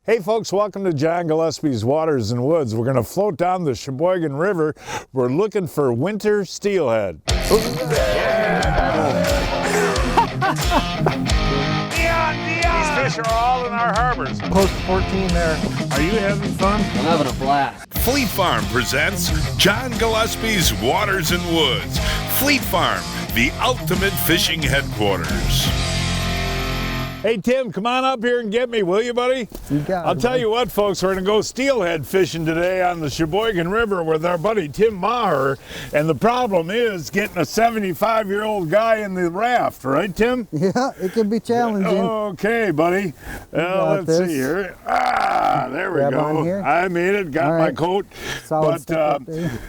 Hey folks, welcome to John Gillespie's Waters and Woods. We're going to float down the Sheboygan River. We're looking for winter steelhead. These fish are all in our harbors. Close to 14 there. Are you having fun? I'm having a blast. Fleet Farm presents John Gillespie's Waters and Woods. Fleet Farm, the ultimate fishing headquarters. Hey Tim, come on up here and get me, will you, buddy? You got it. I'll tell you what, folks, we're going to go steelhead fishing today on the Sheboygan River with our buddy Tim Maher. And the problem is getting a 75-year-old guy in the raft, right, Tim? Yeah, it can be challenging. Okay, buddy. Let's see here. There we Grab go. on here. I made it, got my coat. Solid But,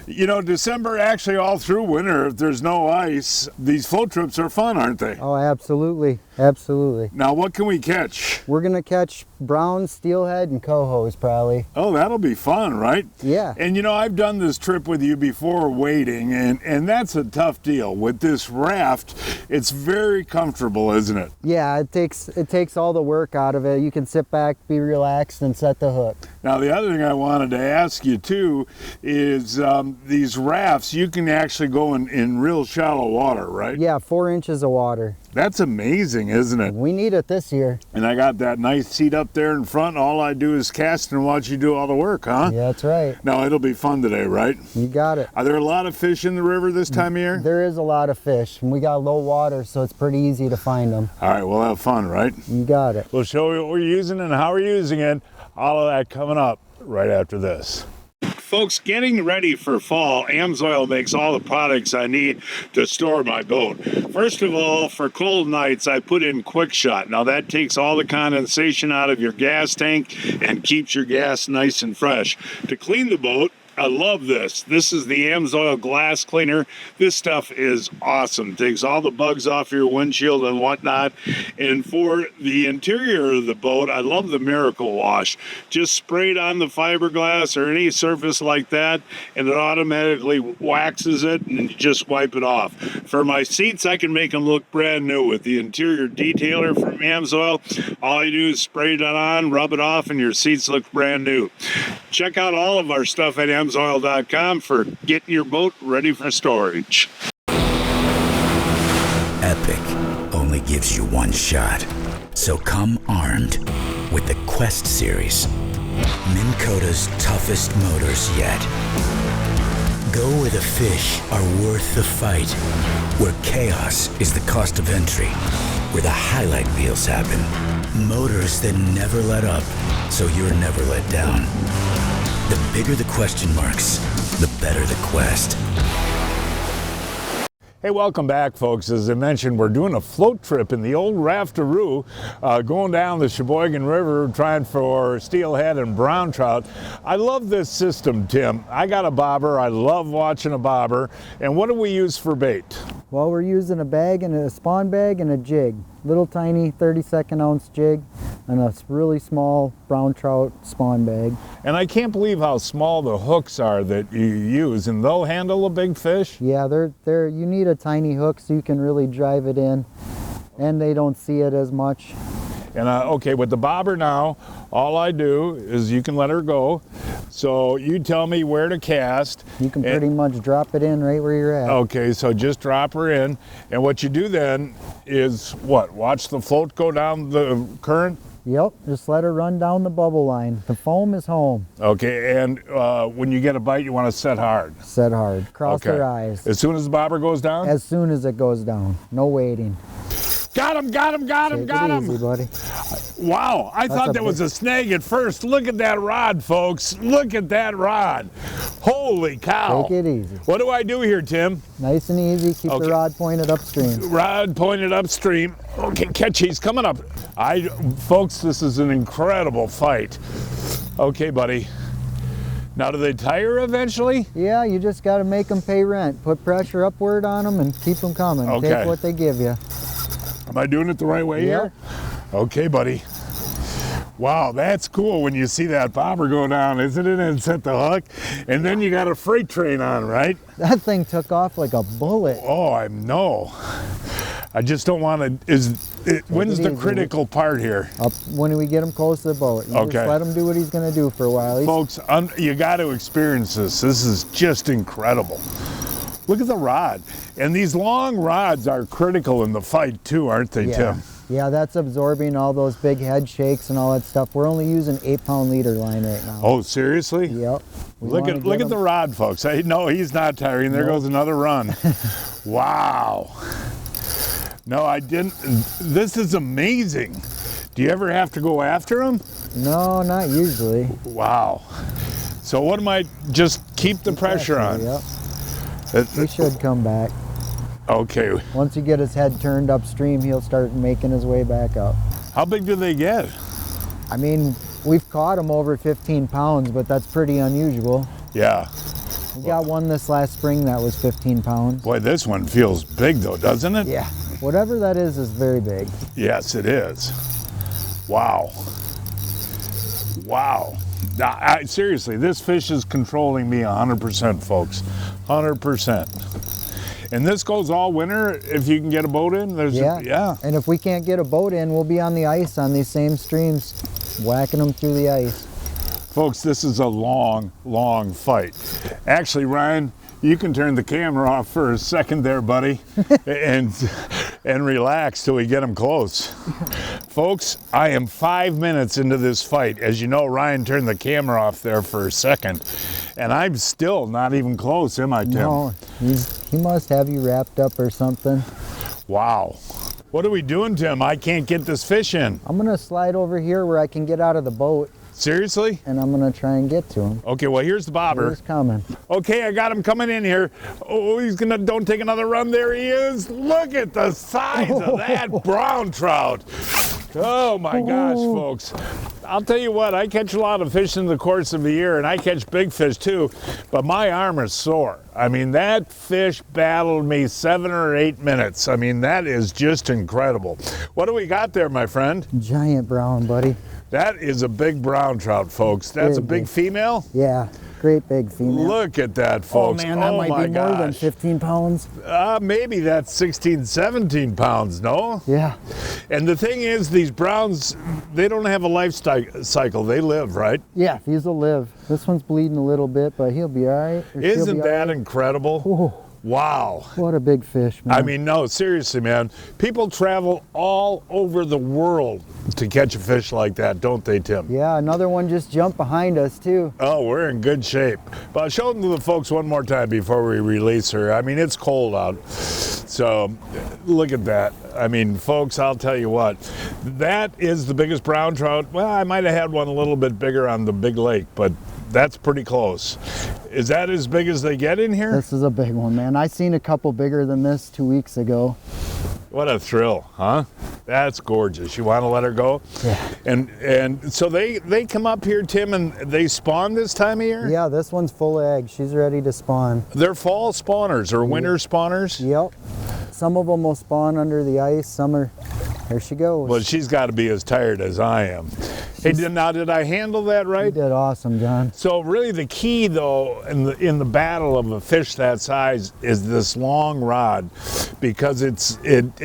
you know, December, actually all through winter, if there's no ice, these float trips are fun, aren't they? Oh, absolutely. Absolutely. Now, what can we catch? We're going to catch brown, steelhead, and cohos probably. Oh, that'll be fun, right? Yeah. And you know, I've done this trip with you before wading, and that's a tough deal. With this raft, it's very comfortable, isn't it? Yeah, it takes all the work out of it. You can sit back, be relaxed, and set the hook. Now, the other thing I wanted to ask you too is these rafts, you can actually go in real shallow water, right? Yeah, 4 inches of water. That's amazing, isn't it? We need it this year. And I got that nice seat up there in front. All I do is cast and watch you do all the work, huh? Yeah, that's right. Now, it'll be fun today, right? You got it. Are there a lot of fish in the river this time of year? There is a lot of fish, and we got low water, so it's pretty easy to find them. All right, we'll have fun, right? You got it. We'll show you what we're using and how we're using it. All of that coming up right after this. Folks, getting ready for fall, Amsoil makes all the products I need to store my boat. First of all, for cold nights, I put in Quick Shot. Now that takes all the condensation out of your gas tank and keeps your gas nice and fresh. To clean the boat, I love this. This is the Amsoil glass cleaner. This stuff is awesome. Takes all the bugs off your windshield and whatnot. And for the interior of the boat, I love the Miracle Wash. Just spray it on the fiberglass or any surface like that, and it automatically waxes it, and you just wipe it off. For my seats, I can make them look brand new with the interior detailer from Amsoil. All you do is spray it on, rub it off, and your seats look brand new. Check out all of our stuff at Amsoil.com for getting your boat ready for storage. Epic only gives you one shot. So come armed with the Quest series. Minn Kota's toughest motors yet. Go where the fish are worth the fight. Where chaos is the cost of entry. Where the highlight reels happen. Motors that never let up, so you're never let down. The bigger the question marks, the better the quest. Hey, welcome back, folks. As I mentioned, we're doing a float trip in the old raftaroo, going down the Sheboygan River, trying for steelhead and brown trout. I love this system, Tim. I got a bobber. I love watching a bobber. And what do we use for bait? Well, we're using a bag and a spawn bag and a jig. Little tiny 32nd ounce jig and a really small brown trout spawn bag. And I can't believe how small the hooks are that you use, and they'll handle a big fish? Yeah, they're you need a tiny hook so you can really drive it in, and they don't see it as much. And okay, with the bobber now, all I do is you can let her go. So you tell me where to cast. You can pretty much drop it in right where you're at. Okay, so just drop her in. And what you do then is what? Watch the float go down the current? Yep, just let her run down the bubble line. The foam is home. Okay, and when you get a bite, you want to set hard. Set hard. Cross her eyes. As soon as the bobber goes down? As soon as it goes down. No waiting. Got him, got him, got him, got him. Take it easy, buddy. Wow, I thought that was a snag at first. Look at that rod, folks. Look at that rod. Holy cow. Take it easy. What do I do here, Tim? Nice and easy. Keep the rod pointed upstream. Rod pointed upstream. Okay, catch, he's coming up. Folks, this is an incredible fight. Okay, buddy. Now, do they tire eventually? Yeah, you just got to make them pay rent. Put pressure upward on them and keep them coming. Okay. Take what they give you. Am I doing it the right way here? Okay, buddy. Wow, that's cool when you see that bobber go down, isn't it? And set the hook. And then you got a freight train on, right? That thing took off like a bullet. Oh, I know. I just don't want to. When's the easy. critical part here? Up when we get him close to the boat. You Okay. just let him do what he's going to do for a while. Folks, you got to experience this. This is just incredible. Look at the rod. And these long rods are critical in the fight too, aren't they, Tim? Yeah, that's absorbing all those big head shakes and all that stuff. We're only using 8-pound leader line right now. Oh, seriously? Yep. Look at the rod, folks. No, he's not tiring. There goes another run. Wow. No, I didn't. This is amazing. Do you ever have to go after him? No, not usually. Wow. So what am I, just keep the pressure on? Yep. He should come back. Okay. Once you get his head turned upstream, he'll start making his way back up. How big do they get? I mean, we've caught them over 15 pounds, but that's pretty unusual. Yeah. We got one this last spring that was 15 pounds. Boy, this one feels big though, doesn't it? Yeah. Whatever that is very big. Yes, it is. Wow. Wow. Now, seriously, this fish is controlling me 100%, folks. 100%. And this goes all winter if you can get a boat in? Yeah. And if we can't get a boat in, we'll be on the ice on these same streams, whacking them through the ice. Folks, this is a long, long fight. Actually, Ryan, you can turn the camera off for a second there, buddy, and relax till we get them close. Folks, I am 5 minutes into this fight. As you know, Ryan turned the camera off there for a second, and I'm still not even close, am I, Tim? No, he must have you wrapped up or something. Wow. What are we doing, Tim? I can't get this fish in. I'm gonna slide over here where I can get out of the boat. Seriously? And I'm gonna try and get to him. Okay, well, here's the bobber. He's coming. Okay, I got him coming in here. Oh, don't take another run. There he is. Look at the size of that brown trout. Oh my gosh, folks. I'll tell you what, I catch a lot of fish in the course of the year, and I catch big fish too, but my arm is sore. I mean, that fish battled me 7 or 8 minutes. I mean, that is just incredible. What do we got there, my friend? Giant brown, buddy. That is a big brown trout, folks. That's a big female? Yeah, great big female. Look at that, folks. Oh man, that might be more than 15 pounds. Maybe that's 16, 17 pounds, no? Yeah. And the thing is, these browns, they don't have a life cycle. They live, right? Yeah, these will live. This one's bleeding a little bit, but he'll be all right. Isn't that incredible? Oh, wow. what a big fish, man. I mean, no, seriously, man. People travel all over the world to catch a fish like that, don't they, Tim? Yeah, another one just jumped behind us, too. Oh, we're in good shape. But show them to the folks one more time before we release her. I mean, it's cold out. So, look at that. I mean, folks, I'll tell you what. That is the biggest brown trout. Well, I might have had one a little bit bigger on the big lake, but that's pretty close. Is that as big as they get in here? This is a big one, man. I seen a couple bigger than this 2 weeks ago. What a thrill, huh? That's gorgeous. You want to let her go? Yeah. And so they come up here, Tim, and they spawn this time of year? Yeah, this one's full of eggs. She's ready to spawn. They're fall spawners or winter spawners? Yep. Some of them will spawn under the ice. Some are... There she goes. Well, she's got to be as tired as I am. Hey, now did I handle that right? You did awesome, John. So really the key, though, in the battle of a fish that size is this long rod, because it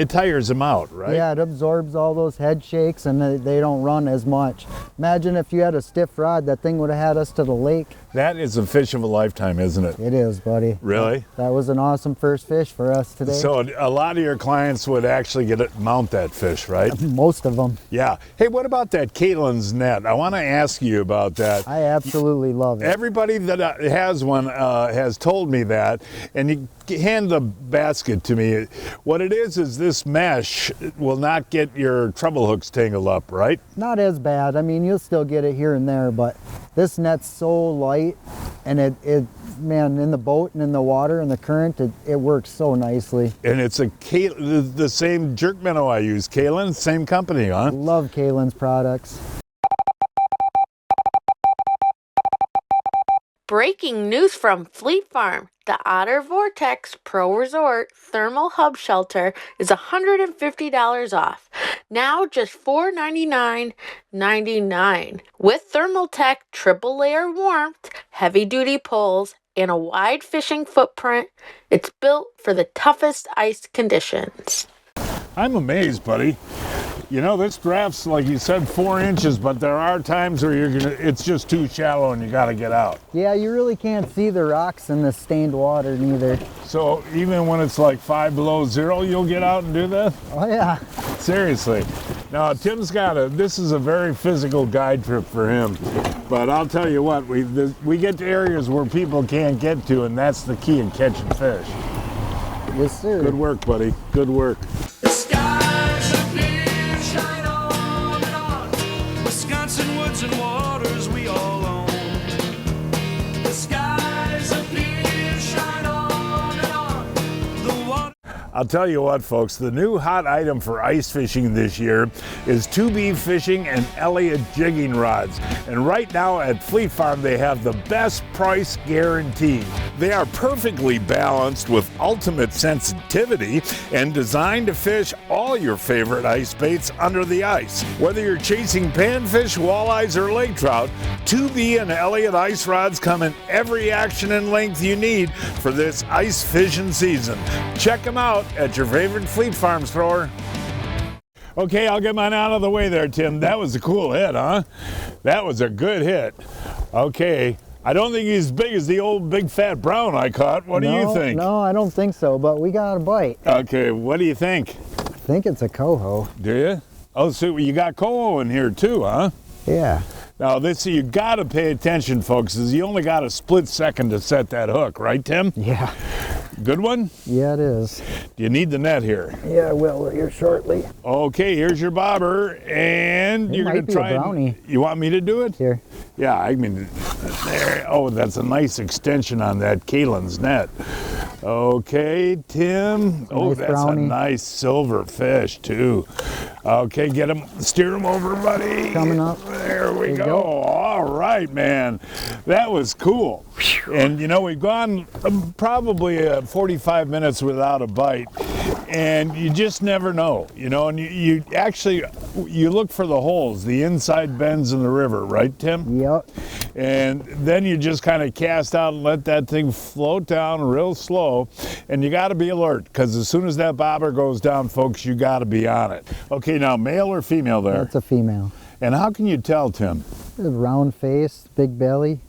tires them out, right? Yeah, it absorbs all those head shakes and they don't run as much. Imagine if you had a stiff rod, that thing would have had us to the lake. That is a fish of a lifetime, isn't it? It is, buddy. Really? That was an awesome first fish for us today. So a lot of your clients would actually mount that fish, right? Most of them. Yeah. Hey, what about that Caitlin's net? I want to ask you about that. I absolutely love it. Everybody that has one has told me that, and you hand the basket to me. What it is this mesh will not get your treble hooks tangled up, right? Not as bad. I mean, you'll still get it here and there, but this net's so light, and it man, in the boat and in the water and the current, it works so nicely. And it's the same jerk minnow I use, Kaylin, same company, huh? Love Kaylin's products. Breaking news from Fleet Farm. The Otter Vortex Pro Resort Thermal Hub Shelter is $150 off. Now just $499.99. With Thermal Tech triple layer warmth, heavy duty poles, and a wide fishing footprint, it's built for the toughest ice conditions. I'm amazed, buddy. You know, this draft's, like you said, 4 inches, but there are times where it's just too shallow and you got to get out. Yeah, you really can't see the rocks in the stained water neither. So even when it's like 5 below zero, you'll get out and do that? Oh yeah. Seriously. Now, Tim's this is a very physical guide trip for him. But I'll tell you what, we get to areas where people can't get to, and that's the key in catching fish. Yes, sir. Good work, buddy. Good work. The skies are clear, shine on and on. Wisconsin woods and waters we all own. The skies are clear, shine on and on. The water. I'll tell you what, folks, the new hot item for ice fishing this year is 2B fishing and Elliott jigging rods. And right now at Fleet Farm, they have the best price guarantee. They are perfectly balanced with ultimate sensitivity and designed to fish all your favorite ice baits under the ice. Whether you're chasing panfish, walleyes, or lake trout, 2B and Elliott ice rods come in every action and length you need for this ice fishing season. Check them out at your favorite Fleet Farm store. Okay, I'll get mine out of the way there, Tim. That was a cool hit, huh? That was a good hit. Okay, I don't think he's as big as the old big fat brown I caught. What do you think? No, I don't think so, but we got a bite. Okay, what do you think? I think it's a coho. Do you? Oh, so you got coho in here too, huh? Yeah. Now you gotta pay attention, folks, because you only got a split second to set that hook, right, Tim? Yeah. Good one? Yeah, it is. Do you need the net here? Yeah, I will here shortly. Okay, here's your bobber, and you're gonna try. It might be a brownie. You want me to do it? Here. Yeah, I mean, there. Oh, that's a nice extension on that Kaylin's net. Okay, Tim. Oh, Nice that's brownie. a nice silver fish too. Okay, get him, steer him over, buddy. Coming up. There we There you go. go. All right, man. That was cool. And you know, we've gone probably 45 minutes without a bite, and you just never know, you know. And you actually look for the holes, the inside bends in the river, right, Tim? Yep. And then you just kind of cast out and let that thing float down real slow. And you got to be alert, because as soon as that bobber goes down, folks, you got to be on it. Okay, now male or female there? That's a female. And how can you tell, Tim? Round face, big belly.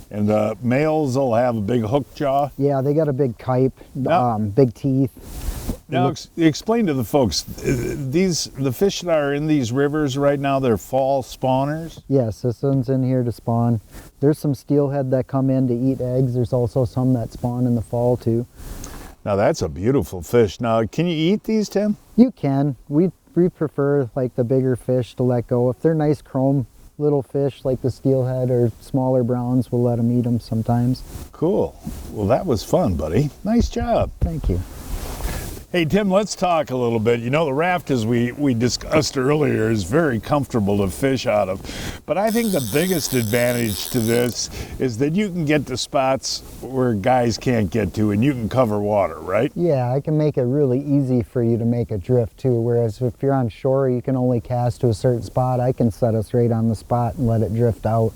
And the males will have a big hook jaw. Yeah, they got a big kype, Now- big teeth. Now, explain to the folks, the fish that are in these rivers right now, they're fall spawners? Yes, this one's in here to spawn. There's some steelhead that come in to eat eggs. There's also some that spawn in the fall too. Now, that's a beautiful fish. Now, can you eat these, Tim? You can. We prefer like the bigger fish to let go. If they're nice chrome little fish like the steelhead or smaller browns, we'll let them eat them sometimes. Cool. Well, that was fun, buddy. Nice job. Thank you. Hey, Tim, let's talk a little bit. You know, the raft, as we discussed earlier, is very comfortable to fish out of. But I think the biggest advantage to this is that you can get to spots where guys can't get to, and you can cover water, right? Yeah, I can make it really easy for you to make a drift too, whereas if you're on shore, you can only cast to a certain spot. I can set us right on the spot and let it drift out.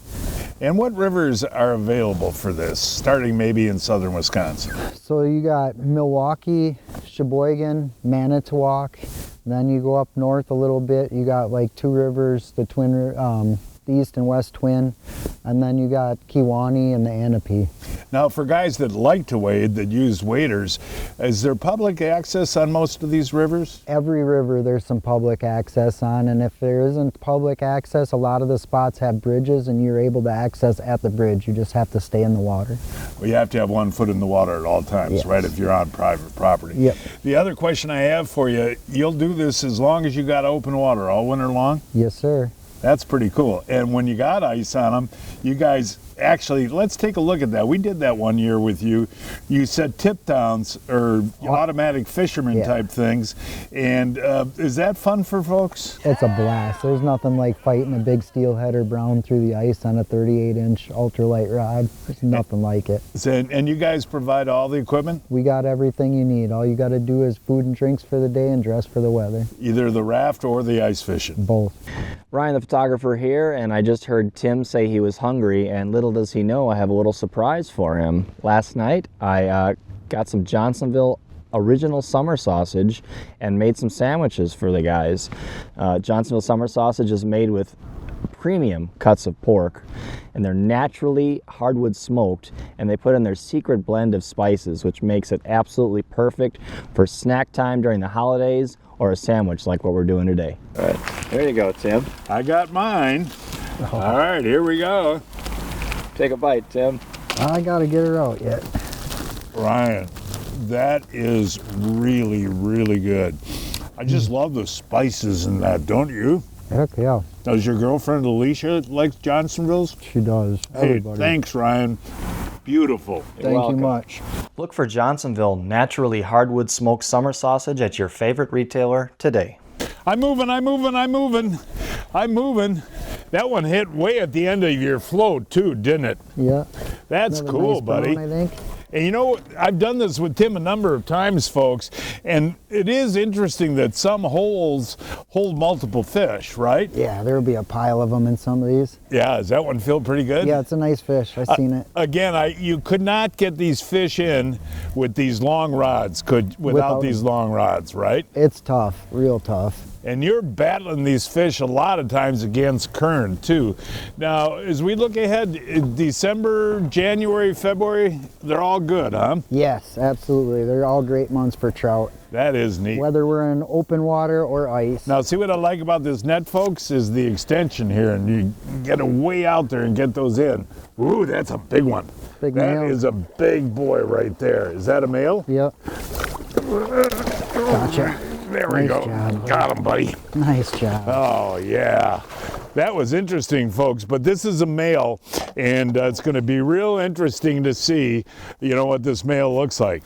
And what rivers are available for this, starting maybe in southern Wisconsin? So you got Milwaukee, Sheboygan, Manitowoc. Then you go up north a little bit, you got like two rivers, the the East and West Twin, and then you got Kewaunee and the Anape. Now, for guys that like to wade, that use waders, is there public access on most of these rivers? Every river there's some public access on, and if there isn't public access, a lot of the spots have bridges and you're able to access at the bridge. You just have to stay in the water. Well, you have to have 1 foot in the water at all times, Yes. right, if you're on private property. Yep. The other question I have for you, you'll do this as long as you got open water all winter long? Yes, sir. That's pretty cool. And when you got ice on them, you guys actually, let's take a look at that. We did that one year with you. You set tip downs or automatic fisherman type things. And is that fun for folks? It's a blast. There's nothing like fighting a big steelhead or brown through the ice on a 38-inch ultralight rod. There's nothing like it. And you guys provide all the equipment? We got everything you need. All you got to do is food and drinks for the day and dress for the weather. Either the raft or the ice fishing? Both. Ryan the photographer here, and I just heard Tim say he was hungry, and little does he know I have a little surprise for him. Last night I got some Johnsonville original summer sausage and made some sandwiches for the guys. Johnsonville summer sausage is made with premium cuts of pork, and they're naturally hardwood smoked, and they put in their secret blend of spices, which makes it absolutely perfect for snack time during the holidays or a sandwich like what we're doing today. All right, there you go, Tim. I got mine. All right, here we go. Take a bite, Tim. I gotta get her out yet. Ryan, that is really, really good. I just love the spices in that, don't you? Heck yeah, Does your girlfriend Alicia like Johnsonville's? she does. Hey, Everybody. thanks, Ryan. Beautiful. Thank welcome. you much. Look for Johnsonville naturally hardwood smoked summer sausage at your favorite retailer today. I'm moving. That one hit way at the end of your float too, didn't it? Yeah. That's Another cool, nice buddy. brown, I think. And you know, I've done this with Tim a number of times, folks, and it is interesting that some holes hold multiple fish, right? Yeah, there'll be a pile of them in some of these. Yeah, does that one feel pretty good? Yeah, it's a nice fish. I've seen it. Again, you could not get these fish in with these long rods, without these long rods, right? It's tough, real tough. And you're battling these fish a lot of times against current too. Now, as we look ahead, December, January, February, they're all good, huh? Yes, absolutely. They're all great months for trout, That is neat. whether we're in open water or ice. Now, see what I like about this net, folks, is the extension here, and you get it way out there and get those in. Ooh, that's a big one. Big That male. is a big boy right there. Is that a male? Yep. Gotcha. There we Nice go. job. Got him, buddy. Nice job. Oh, yeah. That was interesting, folks, but this is a male, and it's going to be real interesting to see, what this male looks like.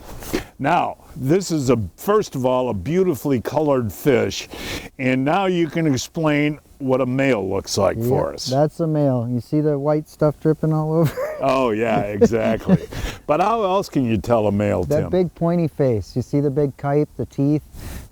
Now, this is, first of all, a beautifully colored fish, and now you can explain what a male looks like for us. That's a male. You see the white stuff dripping all over? Oh, yeah, exactly. But how else can you tell a male, That Tim? big pointy face. You see the big kype, the teeth?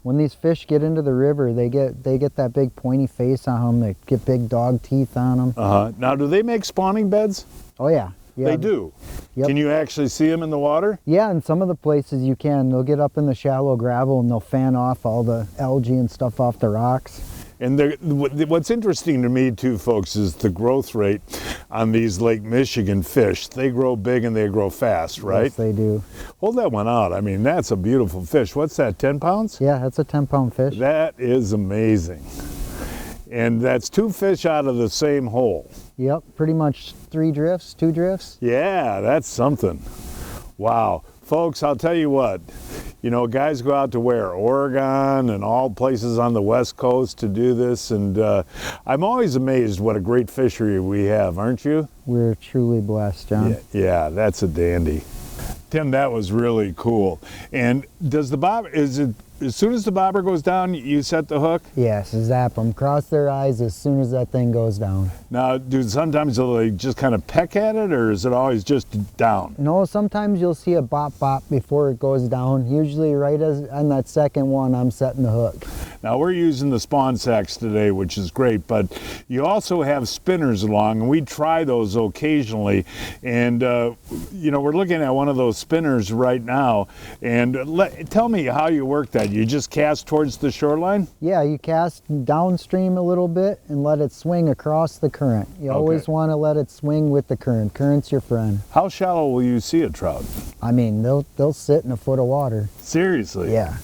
When these fish get into the river, they get that big pointy face on them. They get big dog teeth on them. Uh-huh. Now, do they make spawning beds? Oh yeah. Yeah. They do. Yep. Can you actually see them in the water? Yeah, in some of the places you can. They'll get up in the shallow gravel and they'll fan off all the algae and stuff off the rocks. And what's interesting to me too, folks, is the growth rate on these Lake Michigan fish. They grow big and they grow fast, right? Yes, they do. Hold that one out. I mean, that's a beautiful fish. What's that, 10 pounds? Yeah, that's a 10-pound fish. That is amazing. And that's 2 fish out of the same hole. Yep, pretty much 3 drifts, 2 drifts. Yeah, that's something. Wow. Folks, I'll tell you what, guys go out to where? Oregon and all places on the West Coast to do this, and I'm always amazed what a great fishery we have, aren't you? We're truly blessed, John. Yeah, that's a dandy. Tim, that was really cool. And does the bobber, as soon as the bobber goes down, you set the hook? Yes, zap them. Cross their eyes as soon as that thing goes down. Now, sometimes they just kind of peck at it, or is it always just down? No, sometimes you'll see a bop bop before it goes down. Usually right as on that second one, I'm setting the hook. Now, we're using the spawn sacks today, which is great, but you also have spinners along, and we try those occasionally. And, we're looking at one of those spinners right now. And tell me how you work that. You just cast towards the shoreline? Yeah, you cast downstream a little bit and let it swing across the current. You always want to let it swing with the current. Current's your friend. How shallow will you see a trout? I mean, they'll sit in a foot of water. Seriously? Yeah.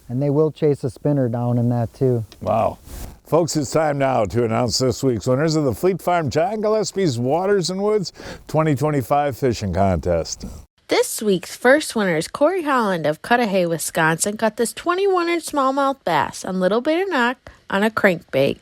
And they will chase a spinner down in that too. Wow. Folks, it's time now to announce this week's winners of the Fleet Farm John Gillespie's Waters and Woods 2025 Fishing Contest. This week's first winner is Corey Holland of Cudahy, Wisconsin. Caught this 21-inch smallmouth bass on Little Beta Knock on a crankbait.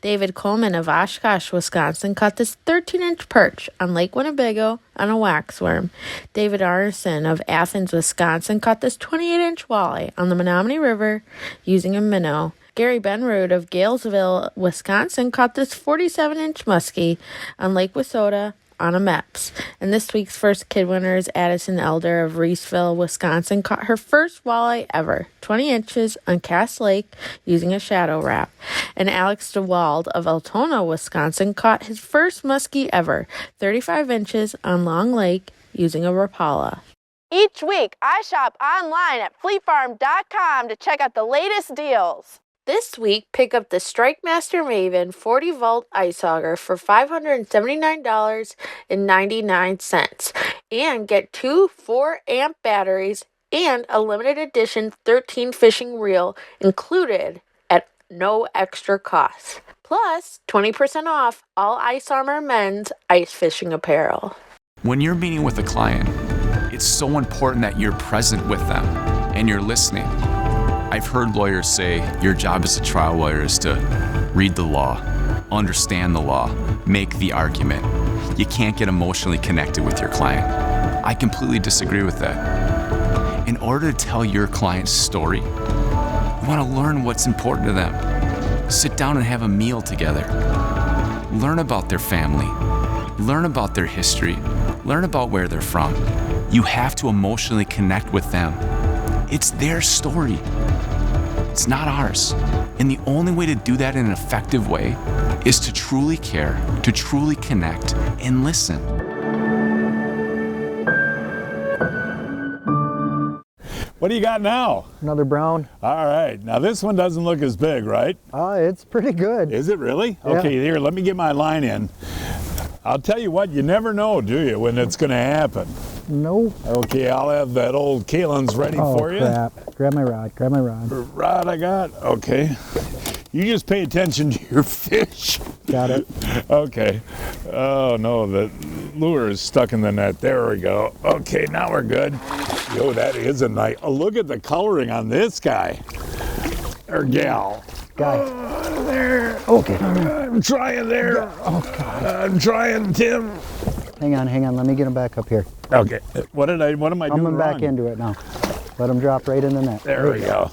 David Coleman of Oshkosh, Wisconsin, caught this 13-inch perch on Lake Winnebago on a waxworm. David Arneson of Athens, Wisconsin, caught this 28-inch walleye on the Menominee River using a minnow. Gary Benrood of Galesville, Wisconsin, caught this 47-inch muskie on Lake Wissota on a MEPS. And this week's first kid winner is Addison Elder of Reeseville, Wisconsin, caught her first walleye ever, 20 inches on Cass Lake using a shadow wrap. And Alex DeWald of Altona, Wisconsin, caught his first muskie ever, 35 inches on Long Lake using a Rapala. Each week, I shop online at fleetfarm.com to check out the latest deals. This week, pick up the StrikeMaster Maven 40-volt ice auger for $579.99 and get 2 4-amp batteries and a limited edition 13 fishing reel included at no extra cost. Plus, 20% off all Ice Armor men's ice fishing apparel. When you're meeting with a client, it's so important that you're present with them and you're listening. I've heard lawyers say your job as a trial lawyer is to read the law, understand the law, make the argument. You can't get emotionally connected with your client. I completely disagree with that. In order to tell your client's story, you want to learn what's important to them. Sit down and have a meal together. Learn about their family. Learn about their history. Learn about where they're from. You have to emotionally connect with them. It's their story. It's not ours. And the only way to do that in an effective way is to truly care, to truly connect, and listen. What do you got now? Another brown. All right. Now this one doesn't look as big, right? It's pretty good. Is it really? Yeah. Okay, here, let me get my line in. I'll tell you what, you never know, do you, when it's going to happen? No. Okay, I'll have that old Kalen's ready for you. Oh, crap. Grab my rod. Grab my rod. Rod I got. Okay. You just pay attention to your fish. Got it. Okay. Oh, no, the lure is stuck in the net. There we go. Okay, now we're good. Yo, that is a nice... Oh, look at the coloring on this guy. Or gal. Guy. Oh, there. Okay. I'm trying there. Oh, God. I'm trying, Tim. Hang on. Let me get him back up here. Okay. What am I doing I'm wrong? back into it now. Let him drop right in the net. There we go.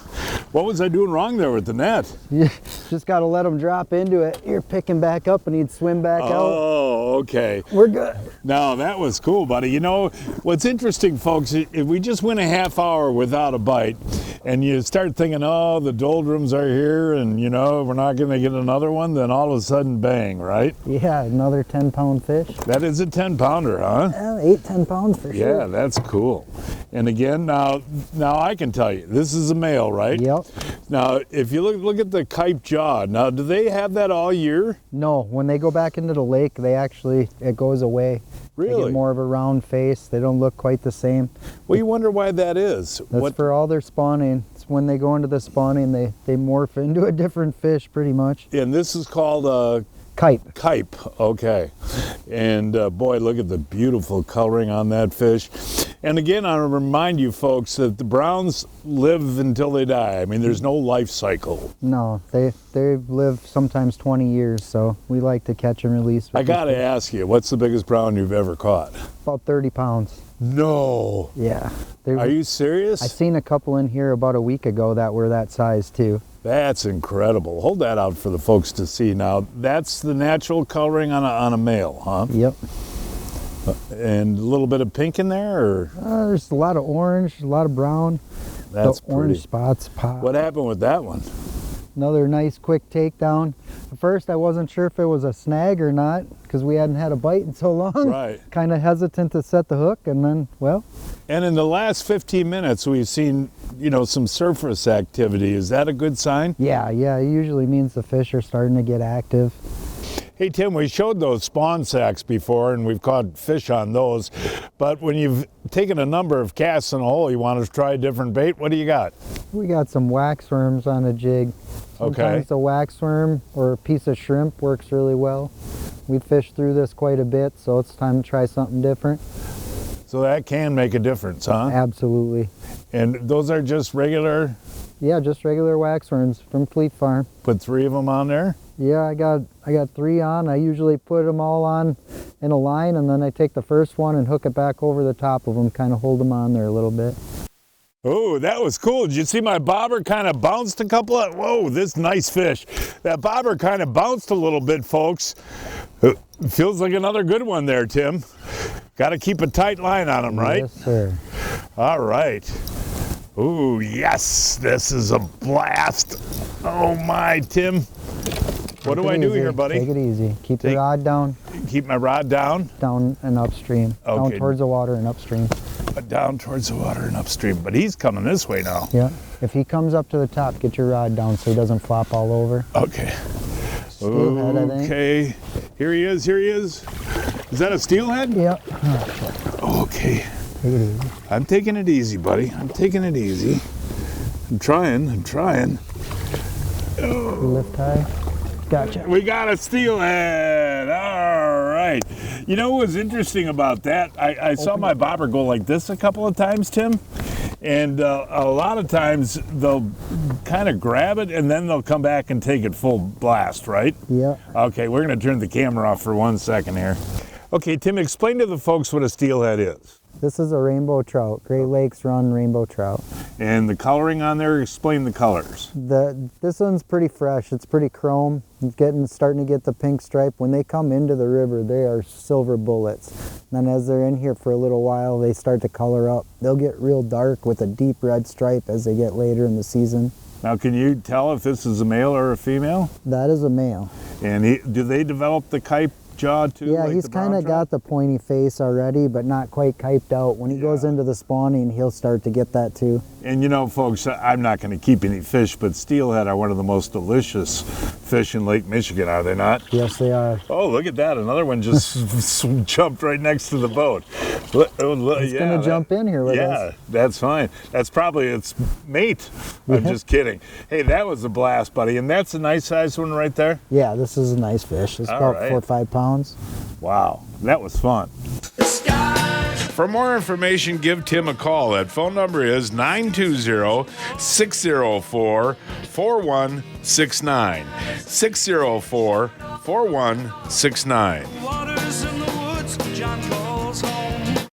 What was I doing wrong there with the net? You just got to let him drop into it. You're picking back up and he'd swim back out. Oh, okay. We're good. No, that was cool, buddy. You know, what's interesting, folks, if we just went a half hour without a bite and you start thinking, oh, the doldrums are here and, you know, we're not going to get another one, then all of a sudden, bang, right? Yeah, another 10-pound fish. That is a 10-pounder, huh? 8-10 pounds for sure. Yeah, that's cool. And again, now I can tell you, this is a male, right? Yep. Now, if you look at the kype jaw, now, do they have that all year? No, when they go back into the lake, it goes away. They Really? get more of a round face. They don't look quite the same. Well, you wonder why that is. That's for all their spawning. It's when they go into the spawning, they morph into a different fish pretty much. And this is called Kype. kype, okay. And boy, look at the beautiful coloring on that fish. And again, I want to remind you folks that the browns live until they die. I mean, there's no life cycle. No, they live sometimes 20 years, so we like to catch and release. I got to ask you, what's the biggest brown you've ever caught? About 30 pounds. No. Yeah. Are you serious? I seen a couple in here about a week ago that were that size too. That's incredible. Hold that out for the folks to see. Now, that's the natural coloring on a male, huh? Yep. And a little bit of pink in there, or? There's a lot of orange, a lot of brown. That's the orange pretty. spots pop. What happened with that one? Another nice quick takedown. At first I wasn't sure if it was a snag or not because we hadn't had a bite in so long. Right. Kind of hesitant to set the hook, and then, well. And in the last 15 minutes, we've seen, you know, some surface activity. Is that a good sign? Yeah, it usually means the fish are starting to get active. Hey, Tim, we showed those spawn sacks before, and we've caught fish on those. But when you've taken a number of casts in a hole, you want to try a different bait, what do you got? We got some wax worms on a jig. Sometimes the wax worm or a piece of shrimp works really well. We fished through this quite a bit, so it's time to try something different. So that can make a difference, huh? Absolutely. And those are just regular? Yeah, just regular wax worms from Fleet Farm. Put 3 of them on there? Yeah, I got 3 on. I usually put them all on in a line, and then I take the first one and hook it back over the top of them, kind of hold them on there a little bit. Oh, that was cool. Did you see my bobber kind of bounced a couple of, whoa, this nice fish. That bobber kind of bounced a little bit, folks. Feels like another good one there, Tim. Got to keep a tight line on them, right? Yes, sir. All right. Ooh, yes, this is a blast. Oh my, Tim. What do I do here, buddy? Take it easy. Keep the rod down. Keep my rod down? Down and upstream. Okay. Down towards the water and upstream. Down towards the water and upstream. But he's coming this way now. Yeah. If he comes up to the top, get your rod down so he doesn't flop all over. Okay. Steelhead, I think. Okay. Here he is. Here he is. Is that a steelhead? Yep. Okay. Take it easy. I'm taking it easy, buddy. I'm taking it easy. I'm trying. Lift high. Gotcha. We got a steelhead. All right. You know what was interesting about that? I saw my bobber go like this a couple of times, Tim. And a lot of times they'll kind of grab it and then they'll come back and take it full blast, right? Yeah. Okay, we're going to turn the camera off for 1 second here. Okay, Tim, explain to the folks what a steelhead is. This is a rainbow trout. Great Lakes run rainbow trout. And the coloring on there, explain the colors. This one's pretty fresh. It's pretty chrome. It's starting to get the pink stripe. When they come into the river, they are silver bullets. Then as they're in here for a little while, they start to color up. They'll get real dark with a deep red stripe as they get later in the season. Now, can you tell if this is a male or a female? That is a male. And do they develop the kype jaw too? Yeah, like he's kind of got the pointy face already, but not quite kyped out. When he goes into the spawning, he'll start to get that too. And you know, folks, I'm not going to keep any fish, but steelhead are one of the most delicious fish in Lake Michigan, are they not? Yes, they are. Oh, look at that. Another one just jumped right next to the boat. It's going to jump in here with us. Yeah, that's fine. That's probably its mate. I'm just kidding. Hey, that was a blast, buddy. And that's a nice sized one right there? Yeah, this is a nice fish. It's about 4 or 5 pounds. Wow, that was fun. For more information, give Tim a call. That phone number is 920-604-4169. 604-4169. Waters in the woods, John calls home.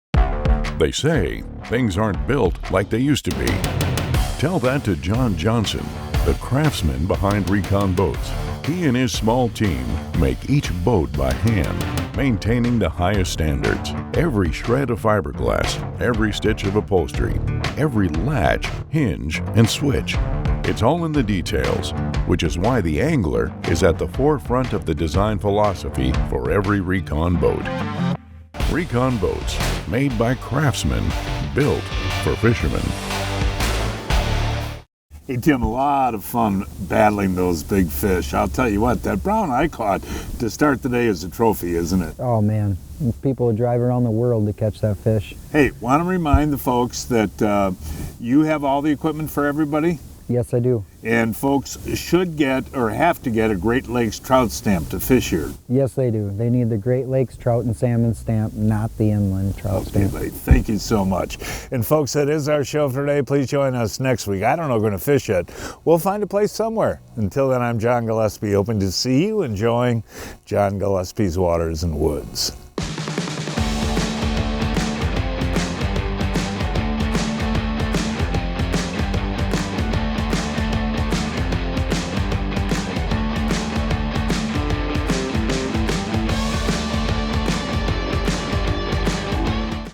They say things aren't built like they used to be. Tell that to John Johnson, the craftsman behind Recon Boats. He and his small team make each boat by hand, maintaining the highest standards. Every shred of fiberglass, every stitch of upholstery, every latch, hinge, and switch. It's all in the details, which is why the angler is at the forefront of the design philosophy for every Recon boat. Recon Boats, made by craftsmen, built for fishermen. Hey, Tim, a lot of fun battling those big fish. I'll tell you what, that brown I caught to start the day is a trophy, isn't it? Oh, man. People drive around the world to catch that fish. Hey, want to remind the folks that you have all the equipment for everybody? Yes, I do. And folks should get or have to get a Great Lakes trout stamp to fish here. Yes, they do. They need the Great Lakes trout and salmon stamp, not the inland trout stamp. Buddy, thank you so much. And folks, that is our show for today. Please join us next week. I don't know, going to fish yet. We'll find a place somewhere. Until then, I'm John Gillespie, hoping to see you enjoying John Gillespie's Waters and Woods.